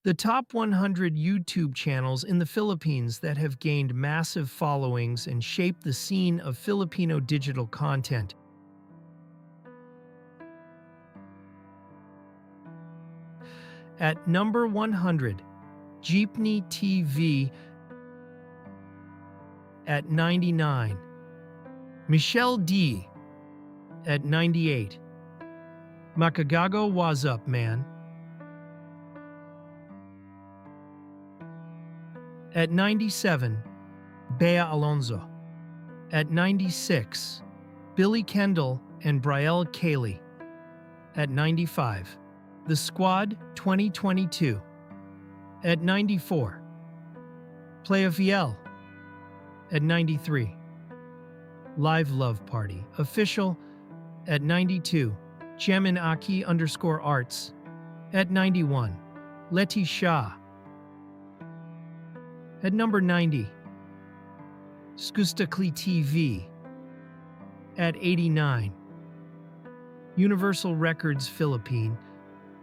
The top 100 YouTube channels in the Philippines that have gained massive followings and shaped the scene of Filipino digital content. At number 100, Jeepney TV. At 99, Michelle D. At 98, Makagago Was Up Man. At 97, Bea Alonzo. At 96, Billy Kendall and Brielle Cayley. At 95, The Squad 2022. At 94, Playa Fiel. At 93, Live Love Party Official. At 92, Gemin Aki _arts. At 91, Letty Shah. At number 90, Skustakli TV. At 89, Universal Records Philippine.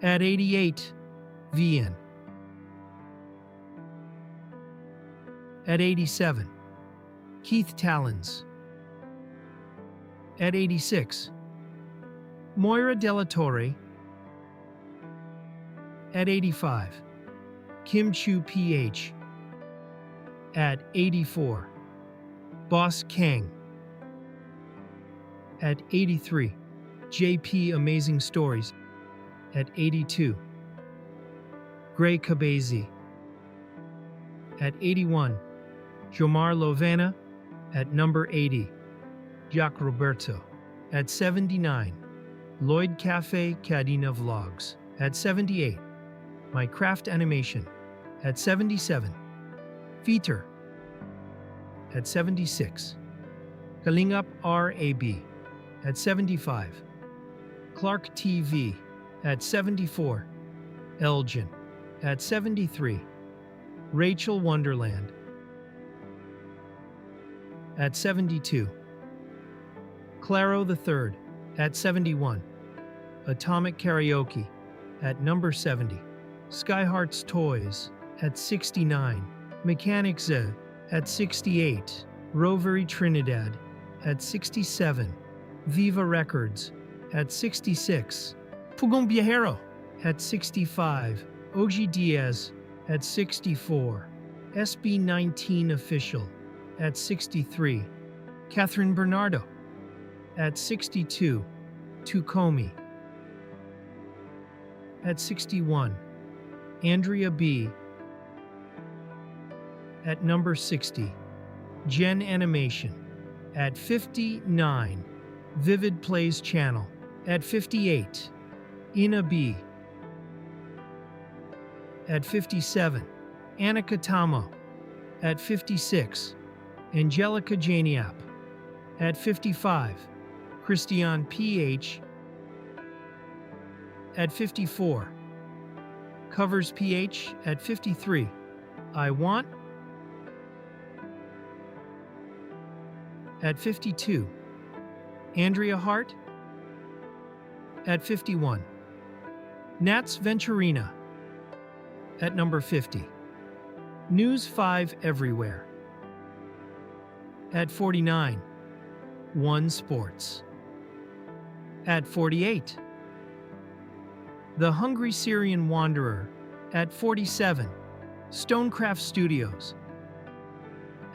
At 88, VN. At 87, Keith Talons. At 86, Moira Della Torre. At 85, Kim Chu PH. At 84, Boss Kang. At 83, JP Amazing Stories. At 82, Gray Cabezi. At 81, Jomar Lovana. At number 80, Jack Roberto. At 79, Lloyd Cafe Cadena Vlogs. At 78, My Craft Animation. At 77, Feater. At 76, Kalingap RAB. At 75, Clark TV. At 74, Elgin. At 73, Rachel Wonderland. At 72, Claro III. At 71, Atomic Karaoke. At number 70, Skyhearts Toys. At 69, Mechanic Z. At 68, Rovery Trinidad. At 67, Viva Records. At 66, Pugong Viajero. At 65, OG Diaz. At 64, SB19 Official. At 63, Catherine Bernardo. At 62, Tukomi. At 61, Andrea B. At number 60, Gen Animation. At 59, Vivid Plays Channel. At 58, Ina B. At 57, Annika Tamo. At 56, Angelica Janiap. At 55, Christian PH. At 54, Covers PH. At 53, I Want. At 52, Andrea Hart. At 51, Nats Venturina. At number 50, News 5 Everywhere. At 49, One Sports. At 48, The Hungry Syrian Wanderer. At 47, Stonecraft Studios.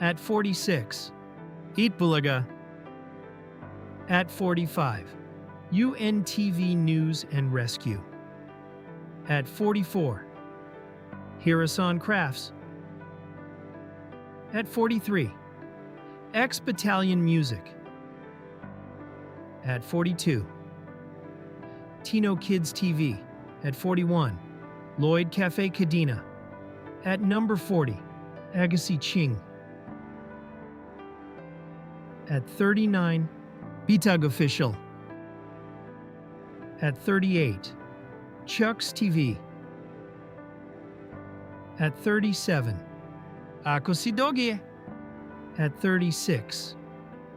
At 46, Eat Bulaga. At 45, UNTV News and Rescue. At 44, Hirasan Crafts. At 43, X Battalion Music. At 42, Tino Kids TV. At 41, Lloyd Cafe Cadena. At number 40, Agassi Ching. At 39, Bitag Official. At 38, Chuck's TV. At 37, Ako si Dogie. At 36,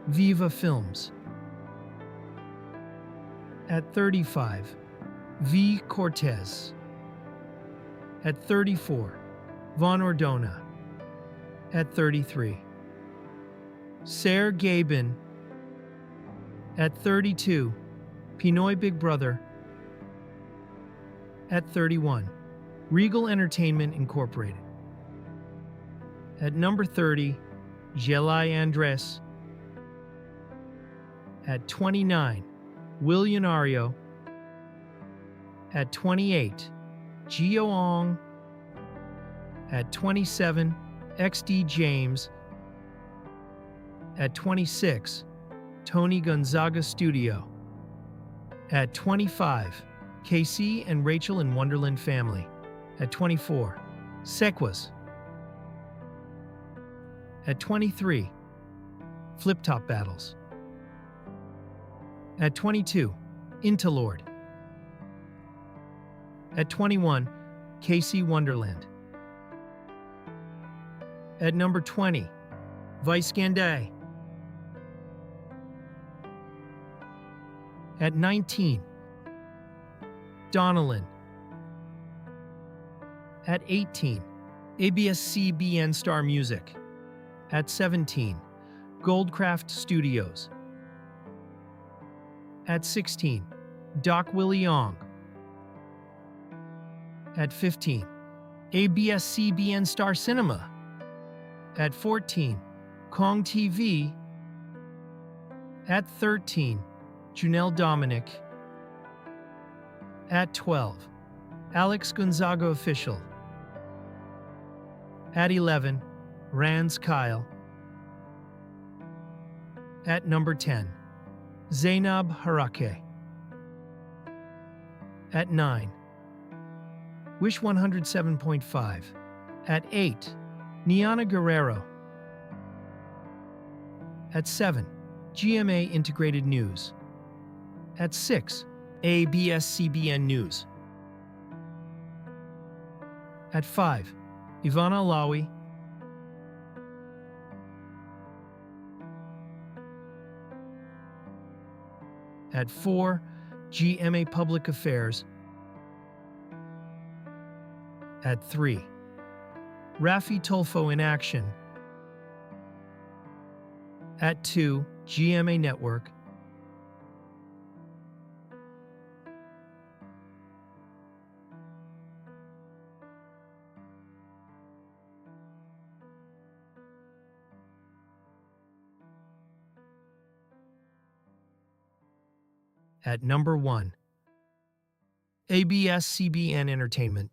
Viva Films. At 35, V. Cortez. At 34, Von Ordona. At 33, Ser Gabin. At 32, Pinoy Big Brother. At 31, Regal Entertainment Incorporated. At number 30, Jelay Andres. At 29, Willionario. At 28, Gio Ong. At 27, XD James. At 26, Tony Gonzaga Studio. At 25, KC and Rachel in Wonderland Family. At 24, Sequas. At 23, Flip Top Battles. At 22, Intalord. At 21, KC Wonderland. At number 20, Vice Gandai. At 19, Donnellan. At 18, ABS-CBN Star Music. At 17, Goldcraft Studios. At 16, Doc Willie Ong. At 15, ABS-CBN Star Cinema. At 14, Cong TV. At 13, Junelle Dominic. At 12, Alex Gonzaga Official. At 11, Rands Kyle. At number 10, Zeinab Harake. At 9, Wish 107.5. At 8, Niana Guerrero. At 7, GMA Integrated News. At 6, ABS-CBN News. At 5, Ivana Alawi. At 4, GMA Public Affairs. At 3, Raffy Tulfo in Action. At 2, GMA Network. At number 1, ABS-CBN Entertainment.